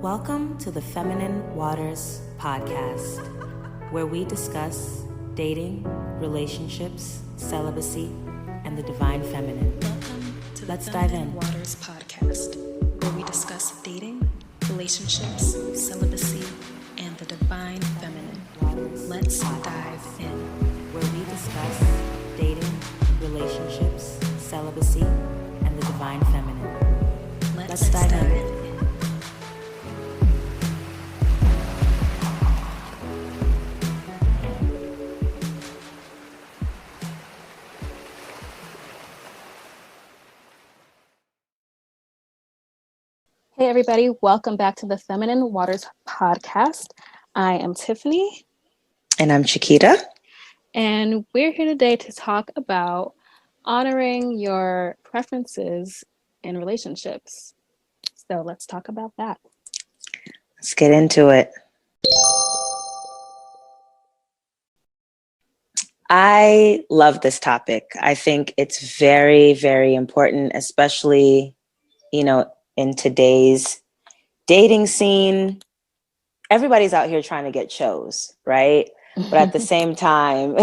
Welcome to the Feminine Waters podcast, where we discuss dating, relationships, celibacy, and the divine feminine. Welcome to the Let's dive Feminine in. Waters podcast, where we discuss dating, relationships, celibacy, and the divine feminine. Let's dive in. Where we discuss dating, relationships, celibacy, and the divine feminine. Let's dive in. Hey everybody, welcome back to the Feminine Waters podcast. I am Tiffany. And I'm Chiquita. And we're here today to talk about honoring your preferences in relationships. So let's talk about that. Let's get into it. I love this topic. I think it's very, very important, especially, in today's dating scene. Everybody's out here trying to get chose, right? But at the same time,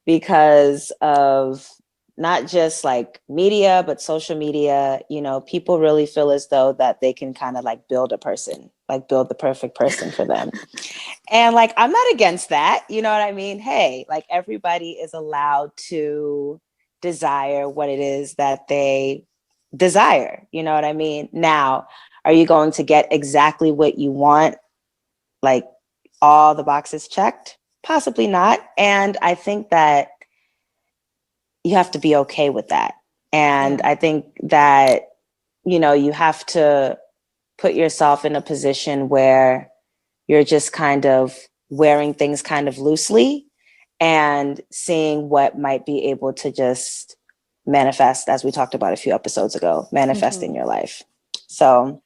because of not just like media, but social media, people really feel as though that they can kind of like build a person, like build the perfect person for them. And like, I'm not against that. You know what I mean? Hey, like everybody is allowed to desire what it is that they desire. You know what I mean? Now, are you going to get exactly what you want? Like all the boxes checked? Possibly not. And I think that you have to be okay with that. And I think that, you have to put yourself in a position where you're just kind of wearing things kind of loosely and seeing what might be able to just manifest, as we talked about a few episodes ago, manifest in your life. So,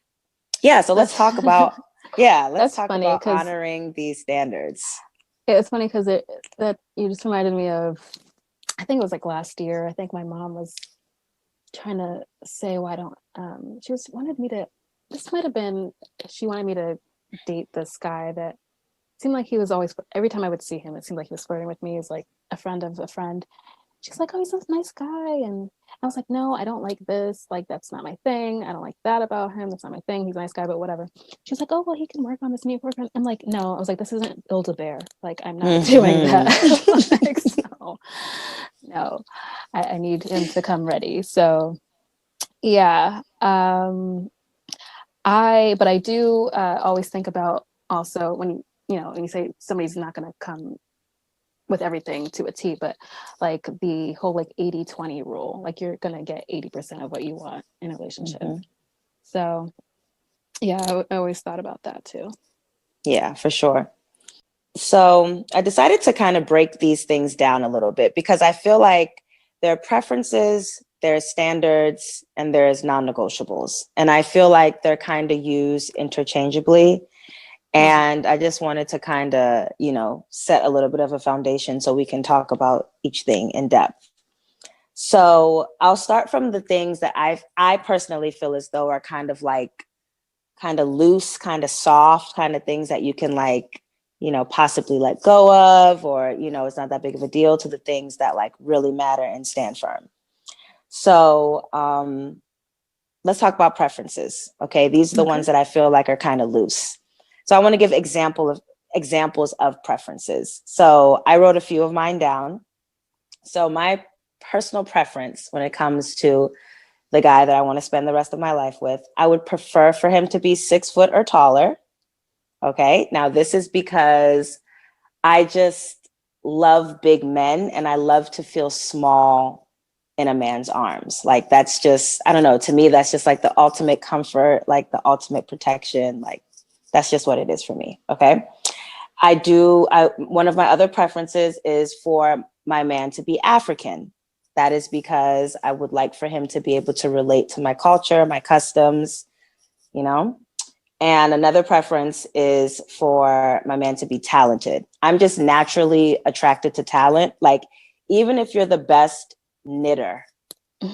so let's talk about, let's talk about honoring these standards. It's funny because that you just reminded me of, I think it was like last year. I think my mom was trying to say, why don't, she wanted me to date this guy that seemed like he was always, every time I would see him, it seemed like he was flirting with me as like a friend of a friend. She's like, oh, he's a nice guy. And I was like, no, I don't like this. Like, that's not my thing. I don't like that about him. That's not my thing. He's a nice guy, but whatever. She's like, oh, well, he can work on this and I'm like, no. I was like, this isn't Build-A-Bear. Like, I'm not doing that. Like, no, I need him to come ready. So, yeah. But I do always think about also when you say somebody's not going to come with everything to a T, but like the whole like 80-20 rule, like you're going to get 80% of what you want in a relationship. So yeah, I always thought about that too. Yeah, for sure. So I decided to kind of break these things down a little bit because I feel like there are preferences, there's standards, and there's non-negotiables. And I feel like they're kind of used interchangeably. And I just wanted to kind of, set a little bit of a foundation so we can talk about each thing in depth. So I'll start from the things that I personally feel as though are kind of loose, kind of soft, kind of things that you can like, possibly let go of, or, it's not that big of a deal, to the things that like really matter and stand firm. So let's talk about preferences. Okay. These are the ones that I feel like are kind of loose. So I want to give examples of preferences. So I wrote a few of mine down. So my personal preference when it comes to the guy that I want to spend the rest of my life with, I would prefer for him to be 6 foot or taller. Okay. Now this is because I just love big men and I love to feel small in a man's arms. Like that's just, I don't know, to me, that's just like the ultimate comfort, like the ultimate protection. Like that's just what it is for me. Okay. One of my other preferences is for my man to be African. That is because I would like for him to be able to relate to my culture, my customs, And another preference is for my man to be talented. I'm just naturally attracted to talent. Like, even if you're the best knitter,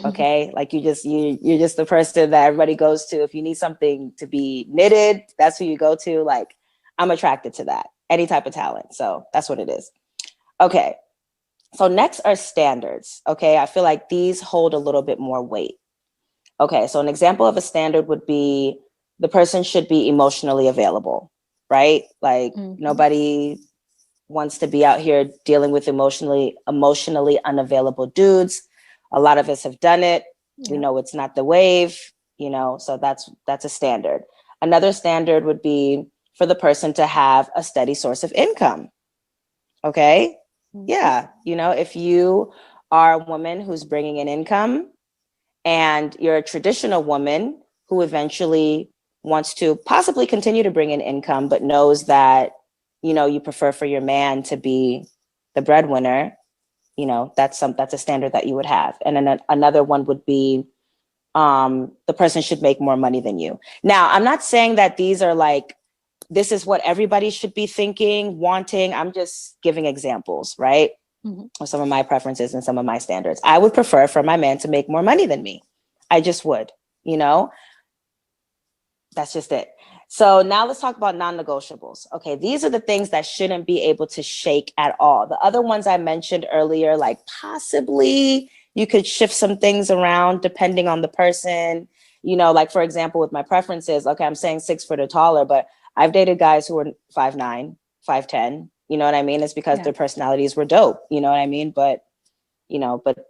Okay. Like you're just the person that everybody goes to. If you need something to be knitted, that's who you go to. Like I'm attracted to that, any type of talent. So that's what it is. Okay. So next are standards. Okay. I feel like these hold a little bit more weight. Okay. So an example of a standard would be the person should be emotionally available, right? Like nobody wants to be out here dealing with emotionally unavailable dudes. A lot of us have done it. Yeah. We know it's not the wave, so that's a standard. Another standard would be for the person to have a steady source of income. Okay. Yeah. If you are a woman who's bringing in income and you're a traditional woman who eventually wants to possibly continue to bring in income, but knows that, you prefer for your man to be the breadwinner, that's a standard that you would have. And then another one would be the person should make more money than you. Now, I'm not saying that these are like, this is what everybody should be thinking, wanting. I'm just giving examples, right? Of some of my preferences and some of my standards. I would prefer for my man to make more money than me. I just would, that's just it. So now let's talk about non-negotiables. Okay, these are the things that shouldn't be able to shake at all. The other ones I mentioned earlier, like possibly you could shift some things around depending on the person. Like for example, with my preferences, okay, I'm saying 6 foot or taller, but I've dated guys who were 5'9", 5'10". You know what I mean? It's because their personalities were dope. You know what I mean? But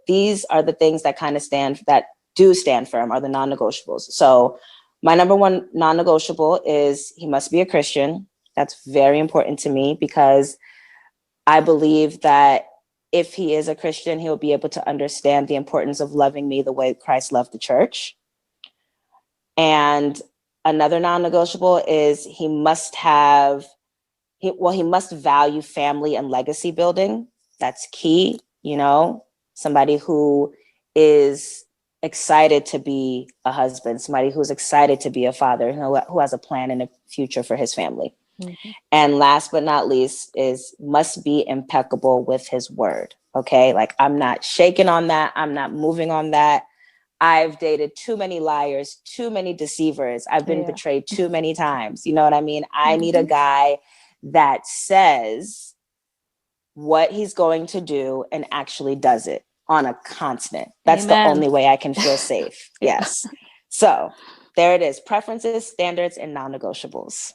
these are the things that kind of stand firm, are the non-negotiables. So my number one non-negotiable is he must be a Christian. That's very important to me because I believe that if he is a Christian, he'll be able to understand the importance of loving me the way Christ loved the church. And another non-negotiable is he must value family and legacy building. That's key, somebody who is excited to be a husband, somebody who's excited to be a father, who has a plan and a future for his family. And last but not least must be impeccable with his word. Okay. Like I'm not shaking on that. I'm not moving on that. I've dated too many liars, too many deceivers. I've been betrayed too many times. You know what I mean? I need a guy that says what he's going to do and actually does it on a constant. That's Amen. The only way I can feel safe. Yes. So there it is. Preferences, standards, and non-negotiables.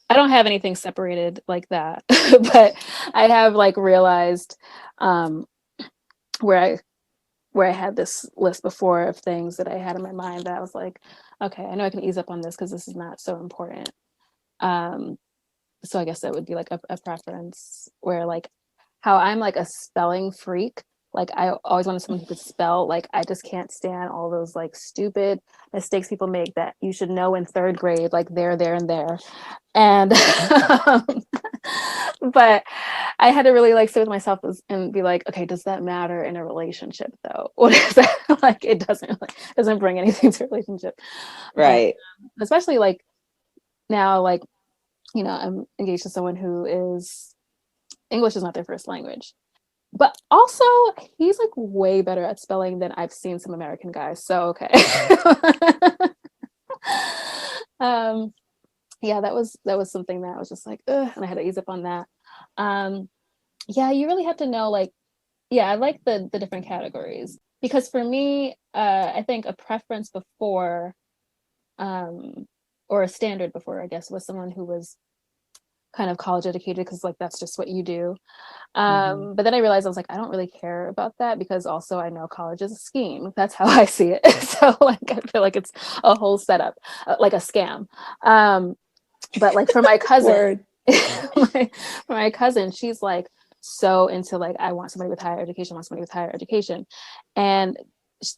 I don't have anything separated like that, but I have like realized where I had this list before of things that I had in my mind that I was like, okay, I know I can ease up on this because this is not so important. So I guess that would be like a preference where like how I'm like a spelling freak. Like I always wanted someone who could spell. Like I just can't stand all those like stupid mistakes people make that you should know in 3rd grade, like there, and there. And but I had to really like sit with myself and be like, okay, does that matter in a relationship though? What is that? Like it doesn't bring anything to a relationship. Right. But, especially like now, like, I'm engaged to someone who is English is not their first language. But also he's like way better at spelling than I've seen some American guys. So okay. Yeah, that was something that I was just like, ugh, and I had to ease up on that. Yeah, you really have to know, like, yeah, I like the different categories because for me, I think a preference before, or a standard before, I guess, was someone who was kind of college educated because like that's just what you do. But then I realized I was like, I don't really care about that because also I know college is a scheme. That's how I see it. So like I feel like it's a whole setup, like a scam. But like for my cousin, my cousin, she's like so into like, I want somebody with higher education, and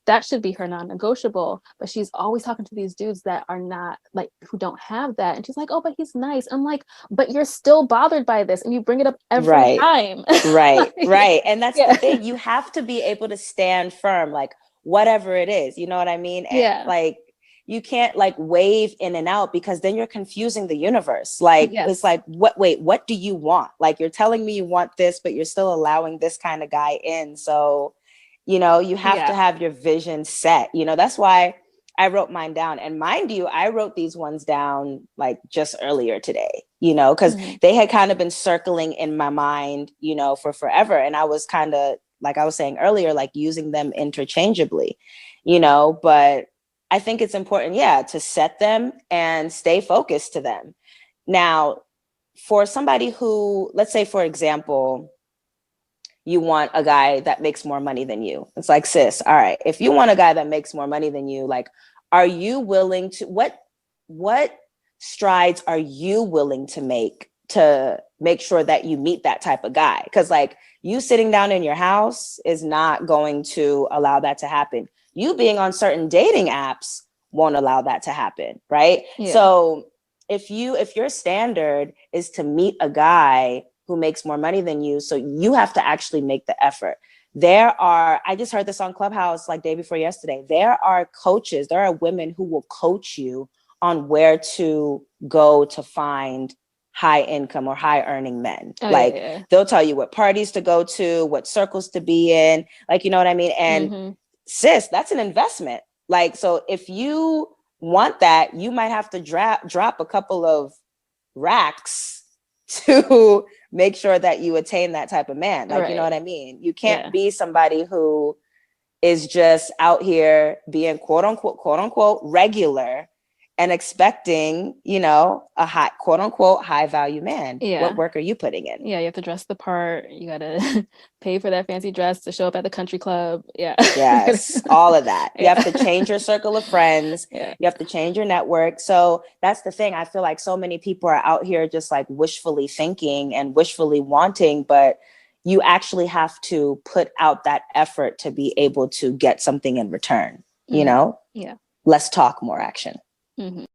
that should be her non-negotiable. But she's always talking to these dudes that are not like, who don't have that, and she's like, oh, but he's nice. I'm like, but you're still bothered by this and you bring it up every time. Right. And that's the thing, you have to be able to stand firm, like whatever it is, you know what I mean? And like you can't like wave in and out, because then you're confusing the universe. Like, it's like, what do you want? Like, you're telling me you want this, but you're still allowing this kind of guy in. So, you know, you have to have your vision set. You know, that's why I wrote mine down. And mind you, I wrote these ones down like just earlier today, you know, because they had kind of been circling in my mind, you know, for forever. And I was kind of, like I was saying earlier, like using them interchangeably, you know, but I think it's important, to set them and stay focused to them. Now, for somebody who, let's say, for example, you want a guy that makes more money than you. It's like, sis, all right, if you want a guy that makes more money than you, like, are you willing to, what strides are you willing to make sure that you meet that type of guy? Because like, you sitting down in your house is not going to allow that to happen. You being on certain dating apps won't allow that to happen, right? Yeah. So if your standard is to meet a guy who makes more money than you, so you have to actually make the effort. I just heard this on Clubhouse like day before yesterday. There are coaches, there are women who will coach you on where to go to find high income or high earning men. They'll tell you what parties to go to, what circles to be in, like, you know what I mean? And sis, that's an investment. Like, so if you want that, you might have to drop a couple of racks to make sure that you attain that type of man. Like, you know what I mean? You can't be somebody who is just out here being quote unquote regular and expecting, you know, a high, quote unquote, high value man. Yeah. What work are you putting in? Yeah, you have to dress the part. You got to pay for that fancy dress to show up at the country club. Yeah. Yes, all of that. You have to change your circle of friends. Yeah. You have to change your network. So that's the thing. I feel like so many people are out here just like wishfully thinking and wishfully wanting, but you actually have to put out that effort to be able to get something in return, you know? Yeah. Less talk, more action. I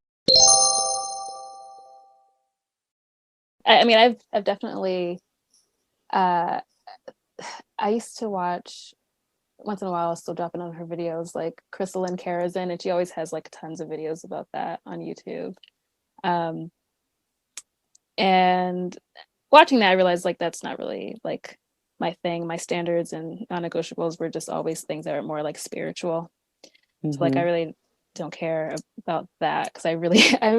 mean, I've definitely, I used to watch, once in a while, I'll still dropping on her videos, like Crystal and Karazin, and she always has like tons of videos about that on YouTube. And watching that, I realized like that's not really like my thing. My standards and non-negotiables were just always things that are more like spiritual. So like I really don't care about that, because I'm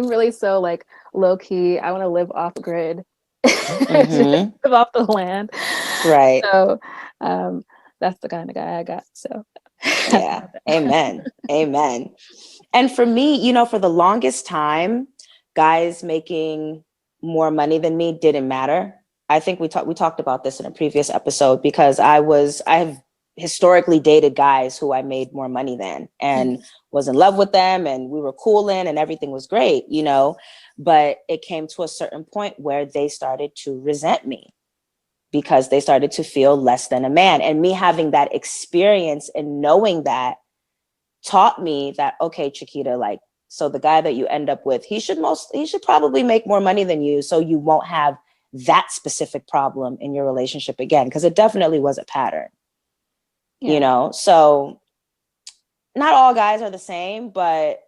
really so like low key. I want to live off grid, live off the land, right? So that's the kind of guy I got. So yeah, amen. And for me, you know, for the longest time, guys making more money than me didn't matter. I think we talked about this in a previous episode, because I've historically dated guys who I made more money than and was in love with them, and we were cooling and everything was great, you know, but it came to a certain point where they started to resent me because they started to feel less than a man. And me having that experience and knowing that taught me that, okay, Chiquita, like, so the guy that you end up with, he should probably make more money than you, so you won't have that specific problem in your relationship again, because it definitely was a pattern. You know, so not all guys are the same, but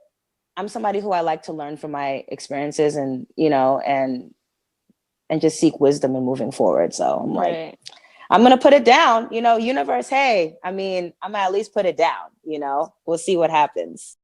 I'm somebody who I like to learn from my experiences and, you know, and just seek wisdom in moving forward. So I'm like, I'm going to put it down, you know, universe. Hey, I mean, I'm going to at least put it down, you know, we'll see what happens.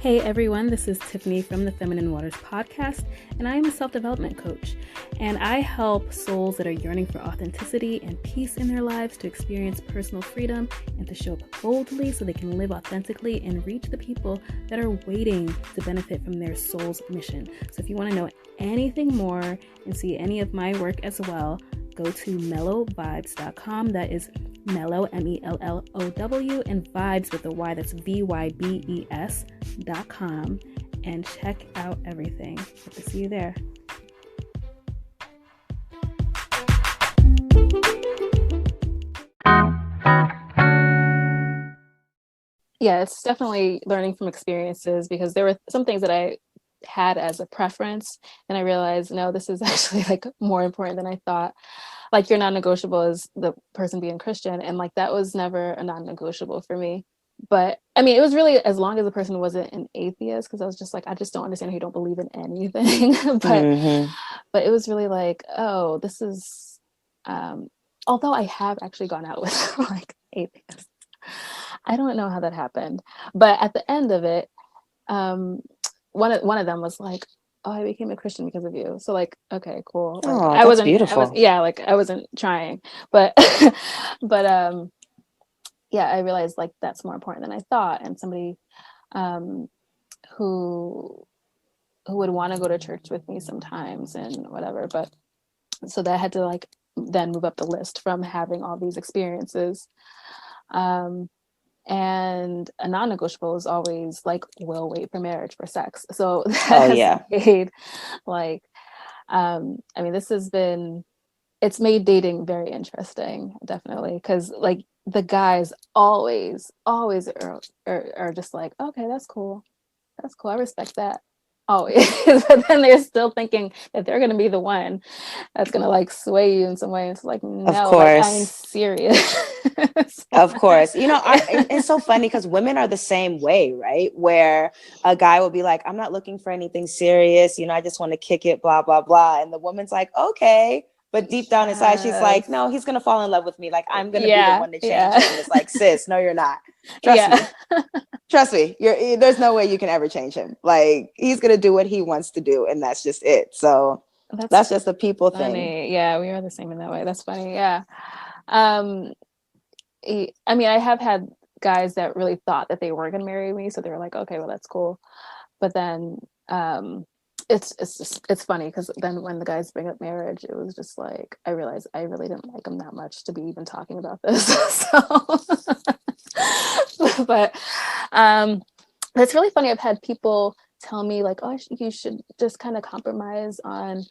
Hey everyone, this is Tiffany from the Feminine Waters podcast, and I am a self-development coach, and I help souls that are yearning for authenticity and peace in their lives to experience personal freedom and to show up boldly so they can live authentically and reach the people that are waiting to benefit from their soul's mission. So if you want to know anything more and see any of my work as well, go to mellowvibes.com. That is mellow, MELLOW, and vibes with a Y, that's VYBES.com, and check out everything. Hope to see you there. Yeah, it's definitely learning from experiences, because there were some things that I had as a preference. And I realized, no, this is actually like more important than I thought. Like your non-negotiable is the person being Christian. And like, that was never a non-negotiable for me. But I mean, it was really as long as the person wasn't an atheist, because I was just like, I just don't understand how you don't believe in anything. But it was really like, oh, this is, although I have actually gone out with like atheists. I don't know how that happened. But at the end of it, one of them was like, oh, I became a Christian because of you. So like, okay, cool. Like Oh, that's beautiful. like I wasn't trying, but but yeah, I realized like that's more important than I thought. And somebody who would want to go to church with me sometimes and whatever, but so that I had to like then move up the list from having all these experiences. And a non-negotiable is always like, we'll wait for marriage for sex. So that made like, I mean, it's made dating very interesting, definitely. Because like the guys always are just like, okay, that's cool. I respect that. Always. But then they're still thinking that they're going to be the one that's going to like sway you in some way. It's like, no, like I'm serious. Of course. You know, it's so funny because women are the same way, right? Where a guy will be like, I'm not looking for anything serious. You know, I just want to kick it, blah, blah, blah. And the woman's like, okay. But deep down inside, she's like, no, he's going to fall in love with me. Like, I'm going to be the one to change him. It's like, sis, no, you're not. Trust me. There's no way you can ever change him. Like, he's going to do what he wants to do. And that's just it. So that's just a people thing. Yeah, we are the same in that way. That's funny. Yeah. I mean, I have had guys that really thought that they were going to marry me. So they were like, okay, well, that's cool. But then it's funny because then when the guys bring up marriage, it was just like, I realized I really didn't like them that much to be even talking about this. But it's really funny. I've had people tell me like, oh, you should just kind of compromise on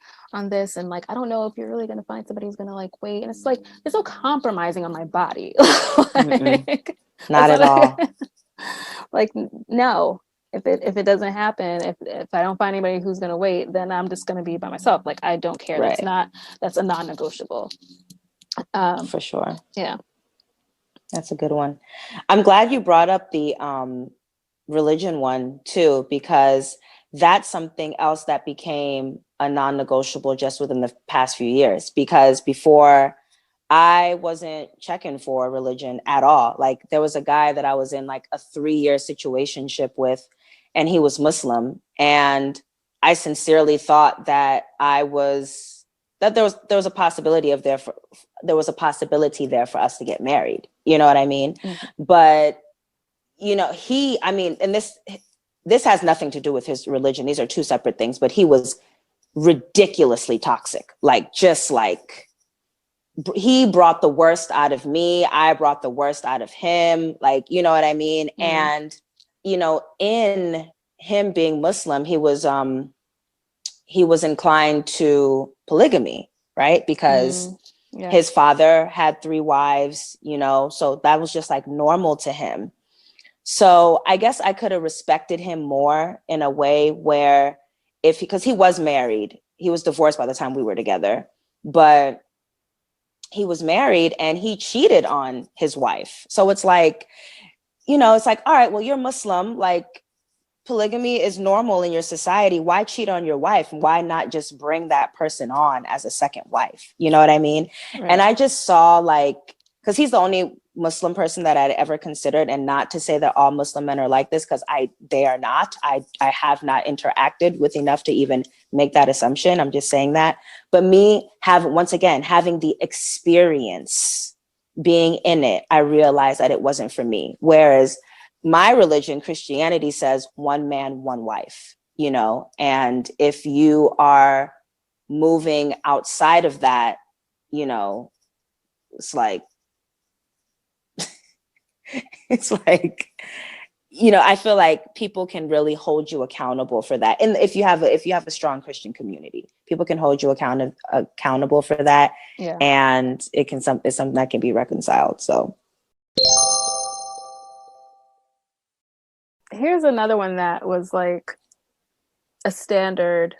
this. And like, I don't know if you're really going to find somebody who's going to like wait. And it's like, there's no compromising on my body. Like, not at all. Like, no. If it doesn't happen, if I don't find anybody who's going to wait, then I'm just going to be by myself. Like, I don't care. Right. That's a non-negotiable. For sure. Yeah. That's a good one. I'm glad you brought up the religion one too, because that's something else that became a non-negotiable just within the past few years. Because before, I wasn't checking for religion at all. Like, there was a guy that I was in like a 3-year situationship with, and he was Muslim. And I sincerely thought that there was a possibility there for us to get married. You know what I mean? Mm-hmm. But, you know, and this has nothing to do with his religion. These are two separate things, but he was ridiculously toxic. Like, just like, he brought the worst out of me. I brought the worst out of him. Like, you know what I mean? Mm-hmm. And, you know, in him being Muslim, he was inclined to polygamy, right? Because his father had 3 wives, you know, so that was just like normal to him. So I guess I could have respected him more in a way where because he was married, he was divorced by the time we were together, but he was married and he cheated on his wife. So it's like, you know, it's like, all right, well, you're Muslim, like, polygamy is normal in your society. Why cheat on your wife? Why not just bring that person on as a second wife? You know what I mean? Right. And I just saw, like, because he's the only Muslim person that I'd ever considered, and not to say that all Muslim men are like this, because they are not. I have not interacted with enough to even make that assumption. I'm just saying that. But me having the experience being in it, I realized that it wasn't for me. Whereas my religion, Christianity, says one man, one wife, you know, and if you are moving outside of that, you know, it's like, you know, I feel like people can really hold you accountable for that. And if you have a strong Christian community, people can hold you accountable for that. Yeah. And it's something that can be reconciled. So here's another one that was like a standard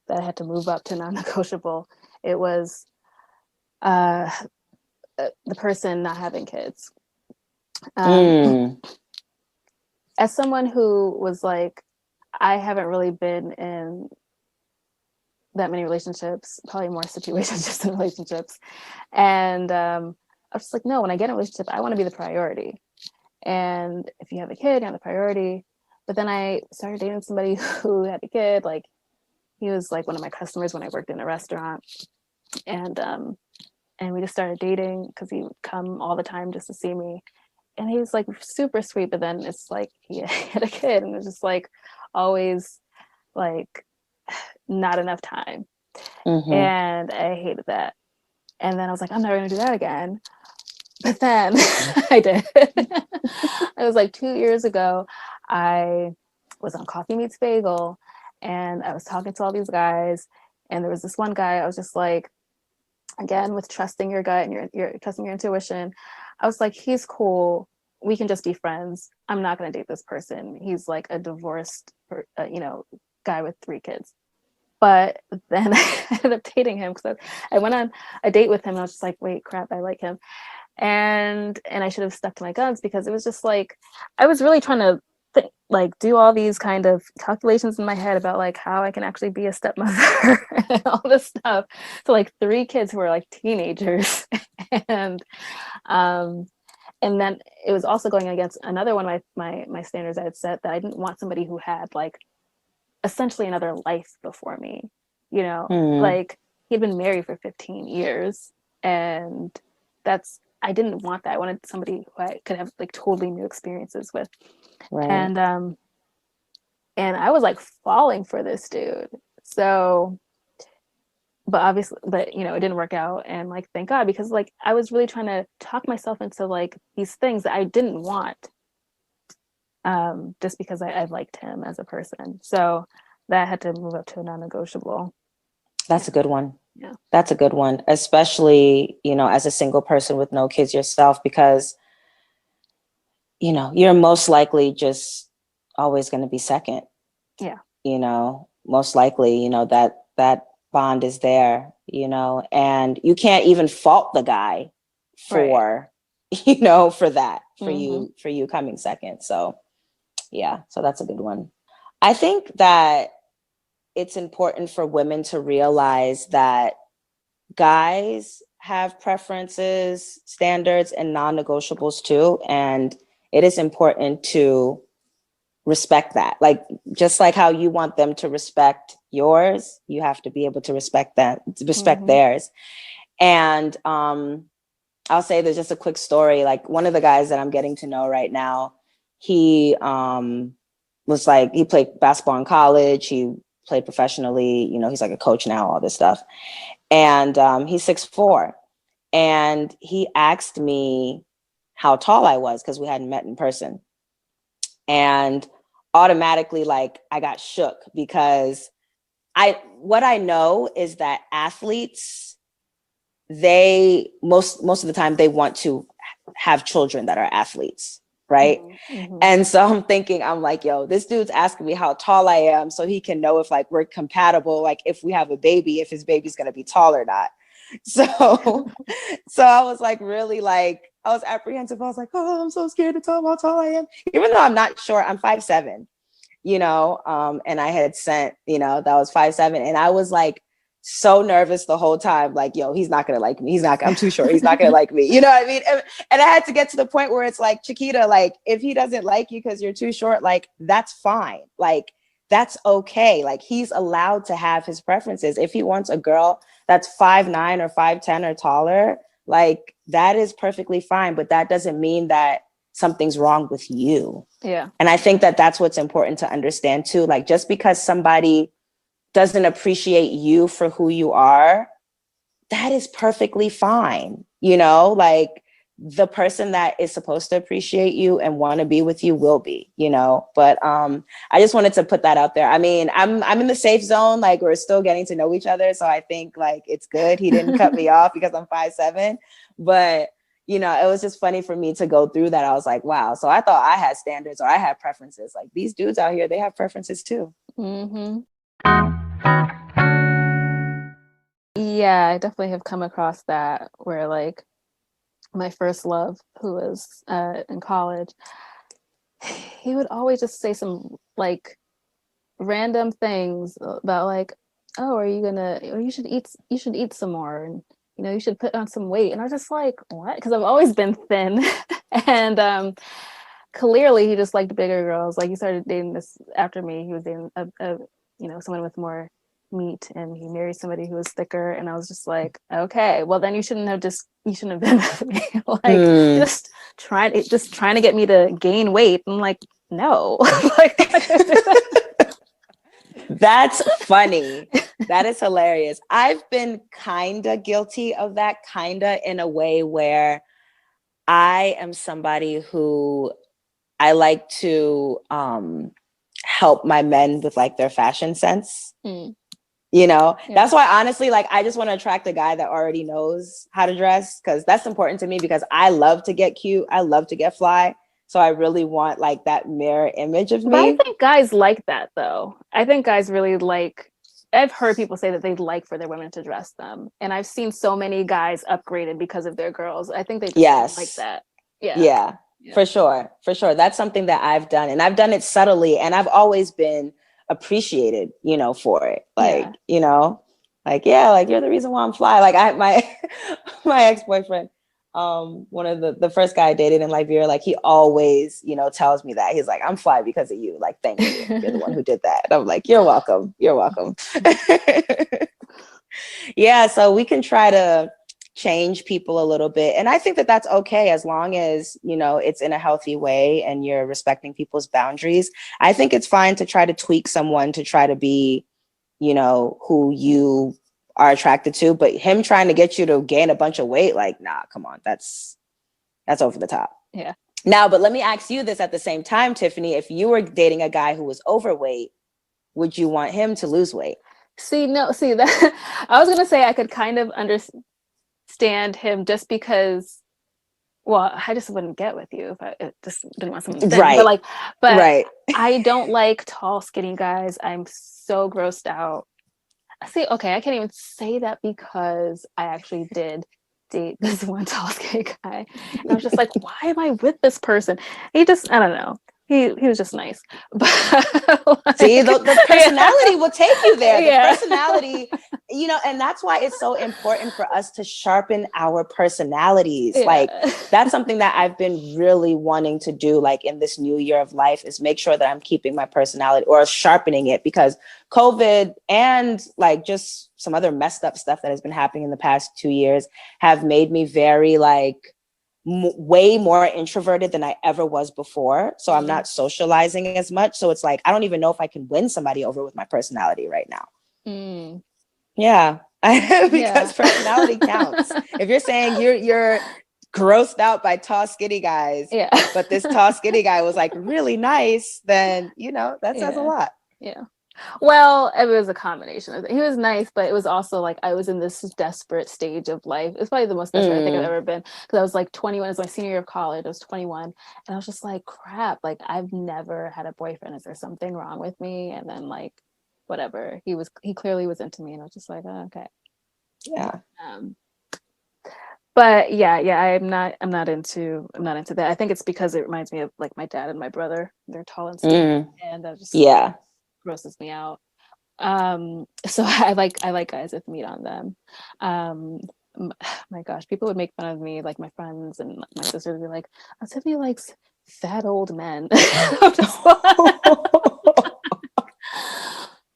that I had to move up to non-negotiable. It was the person not having kids. As someone who was like, I haven't really been in that many relationships, probably more situationships than relationships. And I was just like, no, when I get in a relationship, I want to be the priority. And if you have a kid, you're the priority. But then I started dating somebody who had a kid. Like, he was like one of my customers when I worked in a restaurant. And we just started dating because he would come all the time just to see me. And he was like super sweet, but then it's like he had a kid, and it was just like always like not enough time. And I hated that. And then I was like, I'm never gonna do that again. But then I did. It was like 2 years ago. I was on Coffee Meets Bagel, and I was talking to all these guys, and there was this one guy. I was just like, again, with trusting your gut and your trusting your intuition, I was like, he's cool. We can just be friends. I'm not going to date this person. He's like a divorced, guy with 3 kids. But then I ended up dating him because I went on a date with him, and I was just like, wait, crap, I like him. And I should have stuck to my guns, because it was just like, I was really trying to do all these kind of calculations in my head about like how I can actually be a stepmother and all this stuff to like 3 kids who are like teenagers. and then it was also going against another one of my standards I had set, that I didn't want somebody who had like essentially another life before me, like he'd been married for 15 years, and I didn't want that. I wanted somebody who I could have like totally new experiences with. Right. And I was like falling for this dude. So, but it didn't work out. And like, thank God, because like I was really trying to talk myself into like these things that I didn't want, just because I liked him as a person. So that I had to move up to a non-negotiable. That's a good one. Yeah. That's a good one, especially, as a single person with no kids yourself, because, you're most likely just always going to be second. Yeah. Most likely, that bond is there, and you can't even fault the guy for, right. For that, for you coming second. So, yeah, so that's a good one. I think that it's important for women to realize that guys have preferences, standards, and non-negotiables too. And it is important to respect that. Like, just like how you want them to respect yours, you have to be able to respect theirs. And I'll say there's just a quick story. Like, one of the guys that I'm getting to know right now, he was like, he played basketball in college. He played professionally, he's like a coach now, all this stuff. And he's 6'4". And he asked me how tall I was, because we hadn't met in person. And automatically, like, I got shook, because what I know is that athletes, they most of the time, they want to have children that are athletes. Right. Mm-hmm. And so I'm like, yo, this dude's asking me how tall I am so he can know if like we're compatible, like if we have a baby, if his baby's going to be tall or not. So I was like, really, like, I was apprehensive. I was like, oh, I'm so scared to tell him how tall I am, even though I'm not short. I'm 5'7", and I had sent, that was 5'7", and I was like, so nervous the whole time, like, yo, he's not gonna like me. I'm too short. He's not gonna like me. You know what I mean? And I had to get to the point where it's like, Chiquita, like, if he doesn't like you because you're too short, like, that's fine. Like, that's okay. Like, he's allowed to have his preferences. If he wants a girl that's 5'9" or 5'10" or taller, like, that is perfectly fine. But that doesn't mean that something's wrong with you. Yeah. And I think that that's what's important to understand too. Like, just because somebody doesn't appreciate you for who you are, that is perfectly fine. Like, the person that is supposed to appreciate you and want to be with you will be, but I just wanted to put that out there. I mean, I'm in the safe zone. Like, we're still getting to know each other. So I think like it's good he didn't cut me off because I'm 5'7", but you know, it was just funny for me to go through that. I was like, wow. So I thought I had standards or I had preferences. Like these dudes out here, they have preferences too. Mm-hmm. Yeah, I definitely have come across that where like my first love, who was in college, he would always just say some like random things about like, oh, are you gonna, or you should eat some more, and you know, you should put on some weight. And I was just like, what? Because I've always been thin. And clearly he just liked bigger girls. Like he started dating this after me. He was dating a you know, someone with more meat, and he married somebody who was thicker. And I was just like, okay, well then you shouldn't have been with me. Like just trying to get me to gain weight. I'm like, no. Like, that's funny. That is hilarious. I've been kind of guilty of that, kind of in a way where I am somebody who I like to help my men with like their fashion sense. You know, that's why honestly, like I just want to attract a guy that already knows how to dress, because that's important to me, because I love to get cute. I love to get fly. So I really want like that mirror image of me. But I think guys like that though. I think guys really like, I've heard people say that they like for their women to dress them. And I've seen so many guys upgraded because of their girls. I think they just like that. Yeah, for sure. For sure. That's something that I've done, and I've done it subtly, and I've always been appreciated, you know, for it. Like, you know, like, yeah, like you're the reason why I'm fly. Like my ex-boyfriend, one of the first guy I dated in Liberia, like he always, you know, tells me that. He's like, I'm fly because of you. Like, thank you. You're the one who did that. And I'm like, you're welcome. You're welcome. Yeah. So we can try to change people a little bit. And I think that that's okay, as long as, you know, it's in a healthy way and you're respecting people's boundaries. I think it's fine to try to tweak someone to try to be, you know, who you are attracted to, but him trying to get you to gain a bunch of weight, like, nah, come on. That's over the top. Yeah. Now, but let me ask you this at the same time, Tiffany, if you were dating a guy who was overweight, would you want him to lose weight? That I was going to say I could kind of understand him just because, well, I just wouldn't get with you if I just didn't want something thin. Right. But right. I don't like tall, skinny guys. I'm so grossed out. See, okay, I can't even say that because I actually did date this one tall, skinny guy. And I was just like, why am I with this person? He just, I don't know. He was just nice. But like, see, the personality will take you there. The Yeah. personality, you know, and that's why it's so important for us to sharpen our personalities. Yeah. Like that's something that I've been really wanting to do, like in this new year of life, is make sure that I'm keeping my personality or sharpening it, because COVID and like just some other messed up stuff that has been happening in the past 2 years have made me very like way more introverted than I ever was before. So I'm not socializing as much. So it's like, I don't even know if I can win somebody over with my personality right now. Yeah. Because personality counts. If you're saying you're grossed out by tall, skinny guys, but this tall, skinny guy was like really nice, then, you know, that says a lot. Yeah. Well, it was a combination of it. He was nice, but it was also like I was in this desperate stage of life. It's probably the most desperate I think I've ever been, because I was like 21. It was my senior year of college. I was 21, and I was just like, crap, like I've never had a boyfriend. Is there something wrong with me? And then like, whatever. He clearly was into me, and I was just like, oh, okay. Yeah. But yeah, I'm not into that. I think it's because it reminds me of like my dad and my brother. They're tall and skinny, and that just grosses me out. So I like guys with meat on them. My gosh, people would make fun of me, like my friends and my sisters would be like, oh, Tiffany likes fat old men. First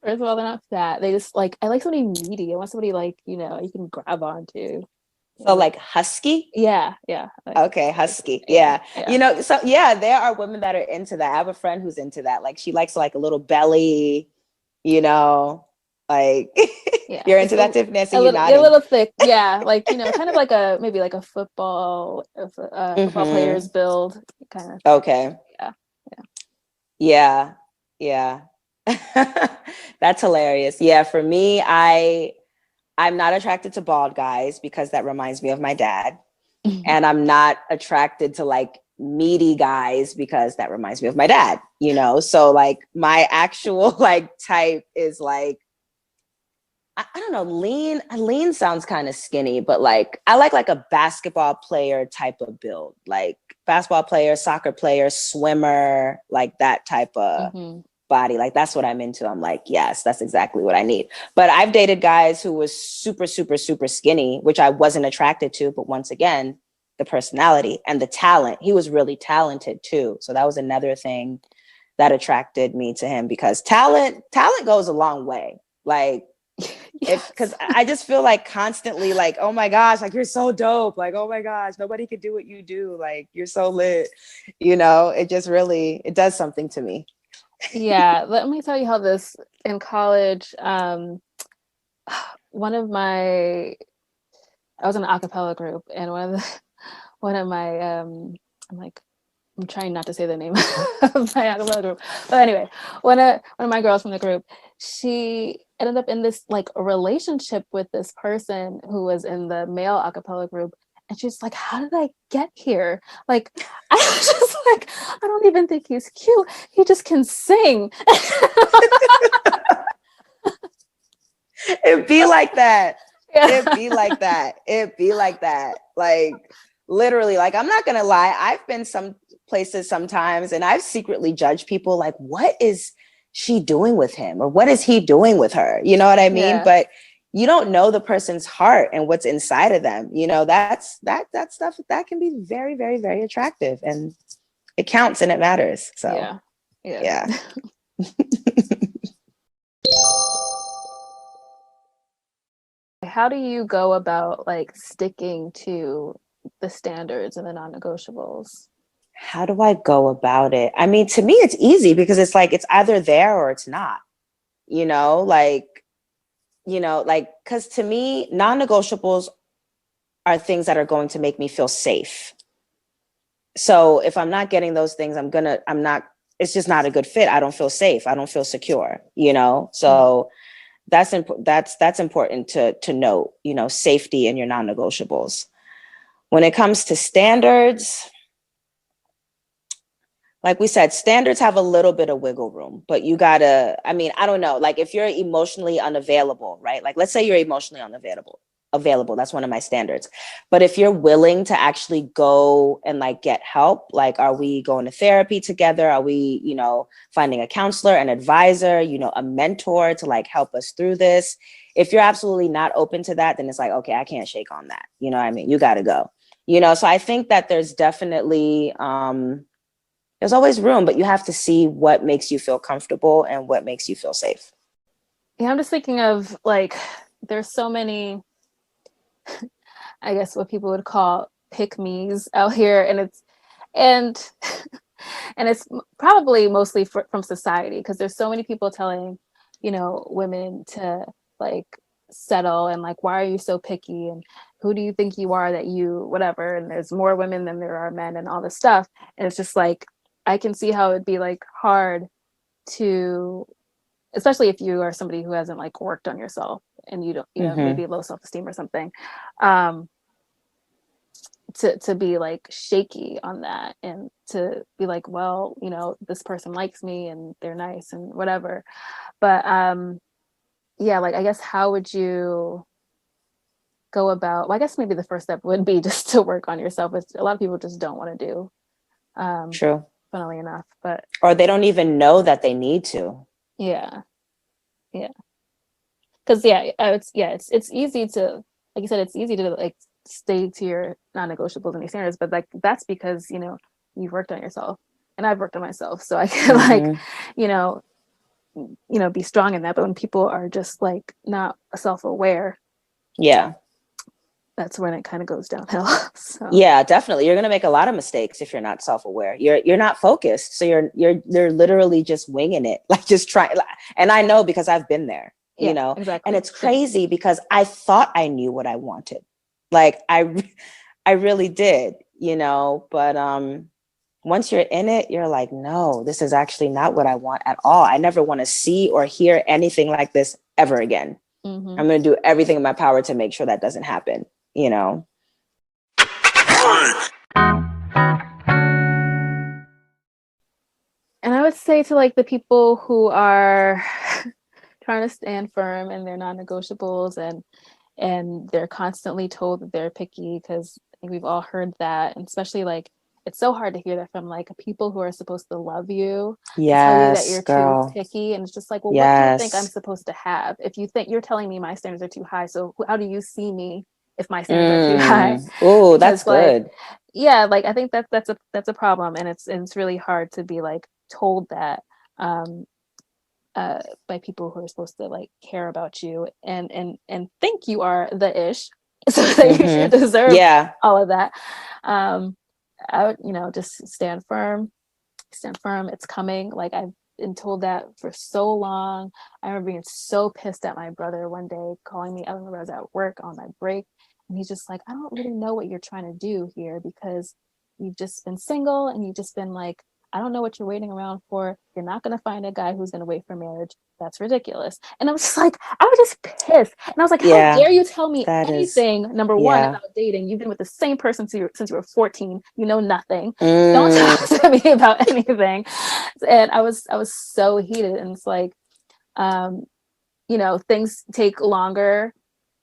of all, they're not fat. They just like, I like somebody meaty. I want somebody like, you know, you can grab onto. So like husky? Yeah. Okay, husky. Yeah. You know, so yeah, there are women that are into that. I have a friend who's into that. Like she likes like a little belly, you know, like you're into that, Tiffany? A little thick. Yeah. Like, you know, kind of like maybe like a football player's build kind of. Okay. Yeah. That's hilarious. Yeah. For me, I'm not attracted to bald guys because that reminds me of my dad. And I'm not attracted to like meaty guys because that reminds me of my dad, you know? So like my actual like type is like, I don't know, lean sounds kind of skinny, but like I like a basketball player type of build, like basketball player, soccer player, swimmer, like that type of body. Like that's what I'm into. I'm like, yes, that's exactly what I need. But I've dated guys who was super, super, super skinny, which I wasn't attracted to. But once again, the personality and the talent, he was really talented too. So that was another thing that attracted me to him, because talent goes a long way. Like, because I just feel like constantly like, oh my gosh, like you're so dope. Like, oh my gosh, nobody could do what you do. Like, you're so lit. You know, it just really, it does something to me. Yeah, let me tell you how this in college. One of my, I was in an a cappella group, and one of my, I'm trying not to say the name of my a cappella group, but anyway, one of my girls from the group, she ended up in this like relationship with this person who was in the male a cappella group. And she's like, how did I get here? Like, I was just like, I don't even think he's cute. He just can sing. It'd be like that. Yeah. It'd be like that. It'd be like that. Like, literally, like, I'm not going to lie. I've been some places sometimes and I've secretly judged people like, what is she doing with him? Or what is he doing with her? You know what I mean? Yeah. But you don't know the person's heart and what's inside of them. You know, that stuff that can be very, very, very attractive, and it counts and it matters. So yeah. How do you go about like sticking to the standards and the non-negotiables? How do I go about it? I mean, to me, it's easy because it's like, it's either there or it's not, you know, like, because to me, non-negotiables are things that are going to make me feel safe. So if I'm not getting those things, it's just not a good fit. I don't feel safe. I don't feel secure, you know? So that's important to note, you know, safety in your non-negotiables. When it comes to standards, like we said, standards have a little bit of wiggle room, but you gotta, I mean, I don't know, like if you're emotionally unavailable, right? Like, let's say you're emotionally available, that's one of my standards. But if you're willing to actually go and like get help, like, are we going to therapy together? Are we, you know, finding a counselor, an advisor, you know, a mentor to like help us through this? If you're absolutely not open to that, then it's like, okay, I can't shake on that. You know what I mean? You got to go, you know? So I think that there's definitely, there's always room, but you have to see what makes you feel comfortable and what makes you feel safe. Yeah, I'm just thinking of like, there's so many, I guess what people would call pick-me's out here, and it's probably mostly from society, because there's so many people telling, you know, women to like settle, and like, why are you so picky, and who do you think you are that you whatever, and there's more women than there are men and all this stuff. And it's just like, I can see how it'd be like hard to, especially if you are somebody who hasn't like worked on yourself and you don't, you know, maybe low self-esteem or something, to be like shaky on that, and to be like, well, you know, this person likes me and they're nice and whatever. But yeah, like, I guess, how would you go about, well, I guess maybe the first step would be just to work on yourself, which a lot of people just don't want to do. True. Funnily enough, but or they don't even know that they need to. Yeah. Because it's easy to, like you said, it's easy to like stay to your non-negotiables and your standards, but like that's because, you know, you've worked on yourself, and I've worked on myself, so I can like, you know, be strong in that. But when people are just like not self-aware, that's when it kind of goes downhill. So. Yeah, definitely. You're going to make a lot of mistakes if you're not self-aware. You're not focused. So you're literally just winging it, like just trying. And I know, because I've been there, you know, exactly. And it's crazy because I thought I knew what I wanted. Like I really did, you know, but once you're in it, you're like, no, this is actually not what I want at all. I never want to see or hear anything like this ever again. I'm going to do everything in my power to make sure that doesn't happen, you know? And I would say to like the people who are trying to stand firm in their non-negotiables and they're constantly told that they're picky, because I think we've all heard that, and especially like it's so hard to hear that from like people who are supposed to love you to tell you that Yes, you're girl. too picky. And it's just like, well, what do you think I'm Yes. supposed to have? If you think you're telling me my standards are too high, so how do you see me if my standards are too high? Oh, that's Because like, good. yeah, like I think that's a problem, and it's really hard to be like told that um by people who are supposed to like care about you and think you are the ish, so that you should deserve Yeah. all of that. I would, just stand firm. It's coming. Like I've been told that for so long. I remember being so pissed at my brother one day, calling me. I remember I was at work on my break, and he's just like, I don't really know what you're trying to do here, because you've just been single and you've just been like, I don't know what you're waiting around for. You're not going to find a guy who's going to wait for marriage. That's ridiculous. And I was just like, I was just pissed. And I was like, how dare you tell me that is- anything, number one, yeah. about dating? You've been with the same person since you were 14. You know nothing. Don't talk to me about anything. And I was so heated. And it's like, things take longer,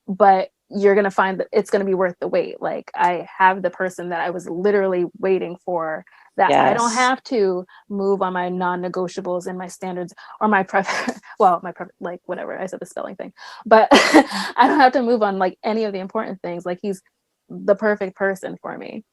but you're going to find that it's going to be worth the wait. Like I have the person that I was literally waiting for, that I don't have to move on my non-negotiables and my standards or my like whatever, I said the spelling thing, but I don't have to move on like any of the important things. Like he's the perfect person for me.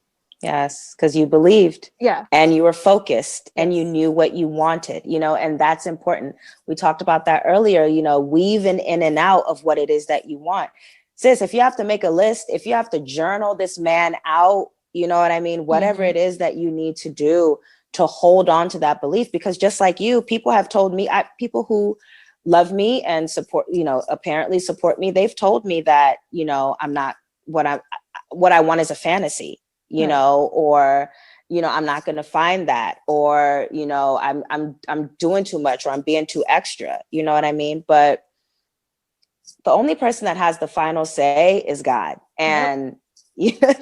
Yes, because you believed. Yeah. And you were focused and you knew what you wanted, and that's important. We talked about that earlier, weaving in and out of what it is that you want. Sis, if you have to make a list, if you have to journal this man out, you know what I mean? Whatever it is that you need to do to hold on to that belief, because just like you, people have told me, people who love me and support, apparently support me. They've told me that, I'm not what I want is a fantasy, or, I'm not going to find that, or, I'm doing too much, or I'm being too extra, you know what I mean? But the only person that has the final say is God. And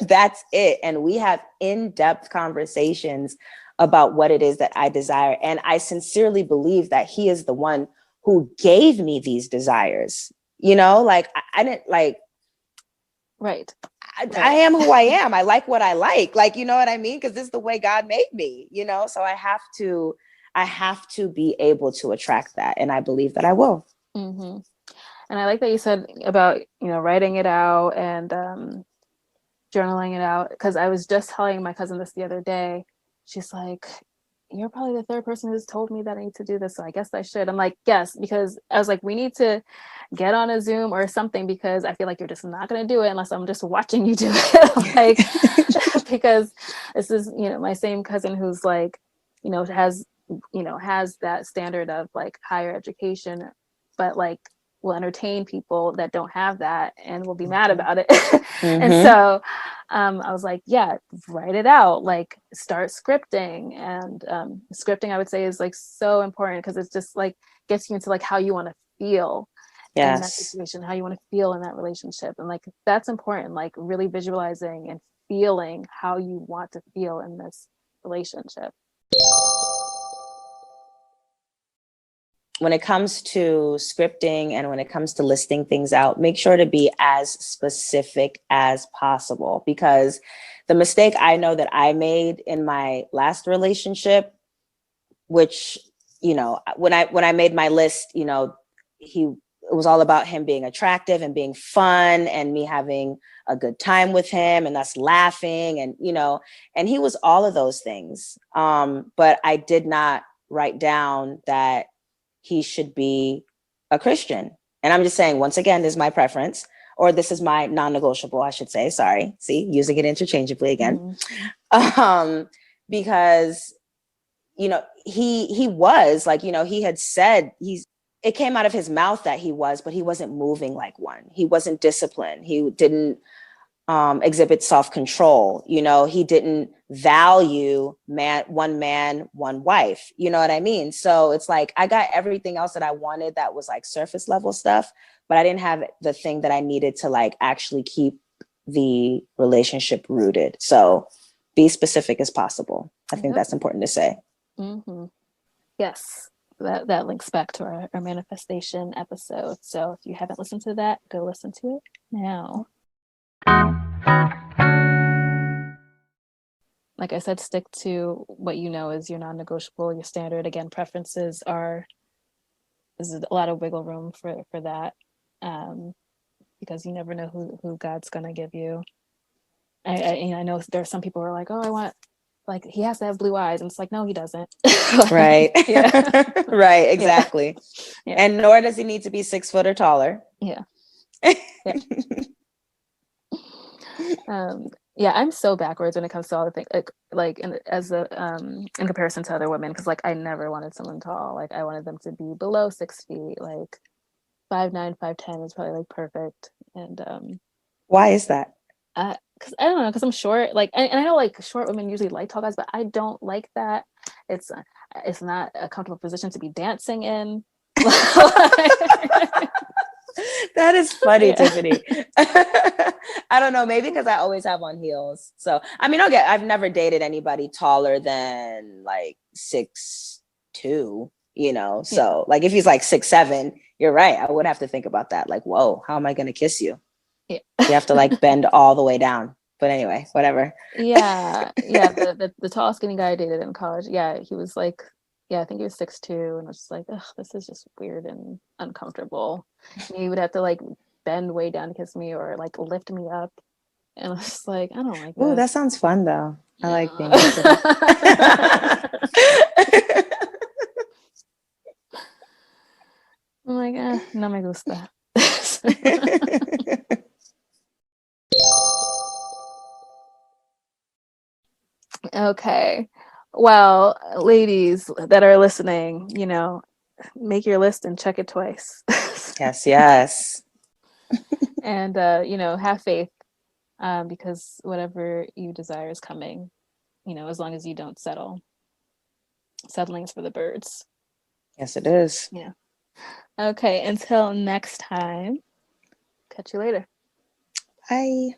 that's it. And we have in-depth conversations about what it is that I desire. And I sincerely believe that he is the one who gave me these desires. Like I didn't like, right. I am who I am. I like what I like, you know what I mean? Because this is the way God made me, so I have to be able to attract that. And I believe that I will. Mm-hmm. And I like that you said about, writing it out and journaling it out, because I was just telling my cousin this the other day. She's like, you're probably the third person who's told me that I need to do this, so I guess I should. I'm like, yes, because I was like, we need to get on a Zoom or something, because I feel like you're just not going to do it unless I'm just watching you do it. Like, because this is, my same cousin who's like, has that standard of like higher education, but like will entertain people that don't have that and will be mad about it. And so I was like, yeah, write it out, like start scripting. And scripting, I would say, is like so important, because it's just like gets you into like how you want to feel in that situation, how you want to feel in that relationship. And like that's important, like really visualizing and feeling how you want to feel in this relationship. When it comes to scripting and when it comes to listing things out, make sure to be as specific as possible, because the mistake I know that I made in my last relationship, which, when I made my list, it was all about him being attractive and being fun and me having a good time with him and us laughing and, and he was all of those things. But I did not write down that he should be a Christian. And I'm just saying, once again, this is my preference, or this is my non-negotiable, I should say. Sorry. See, using it interchangeably again. Because, he was like, he had said it came out of his mouth that he was, but he wasn't moving like one. He wasn't disciplined. He didn't exhibit self-control. He didn't value man, one wife. You know what I mean? So it's like, I got everything else that I wanted that was like surface level stuff, but I didn't have the thing that I needed to like actually keep the relationship rooted. So be specific as possible. I think that's important to say. Mm-hmm. Yes, that links back to our manifestation episode. So if you haven't listened to that, go listen to it now. Like I said, stick to what you know is your non-negotiable, your standard. Again, preferences there's a lot of wiggle room for that, because you never know who God's gonna give you. I know there are some people who are like, oh, I want, like, he has to have blue eyes, and it's like, no, he doesn't. Right. Yeah. Right, exactly. Yeah. And nor does he need to be 6 foot or taller. Yeah. Yeah. Yeah, I'm so backwards when it comes to all the things, in comparison to other women, because like I never wanted someone tall. Like I wanted them to be below 6 feet, like 5'9", 5'10" is probably like perfect. And Why is that? because I don't know, because I'm short. Like, and I know like short women usually like tall guys, but I don't like that. It's not a comfortable position to be dancing in. That is funny, Yeah. Tiffany. I don't know, maybe because I always have on heels. So I mean, I've never dated anybody taller than like 6'2", you know. So like if he's like 6'7", you're right. I would have to think about that. Like, whoa, how am I gonna kiss you? Yeah. You have to like bend all the way down. But anyway, whatever. Yeah. The tall skinny guy I dated in college. Yeah, he was like, I think he was 6'2", and I was just like, ugh, this is just weird and uncomfortable. He would have to like bend way down to kiss me or like lift me up, and I was just like, I don't like Oh, this. that sounds fun though. I like being I'm like, no me gusta. Okay. Well, ladies that are listening, make your list and check it twice. Yes. And, have faith, because whatever you desire is coming, as long as you don't settle. Settling is for the birds. Yes, it is. Yeah. Okay. Until next time. Catch you later. Bye.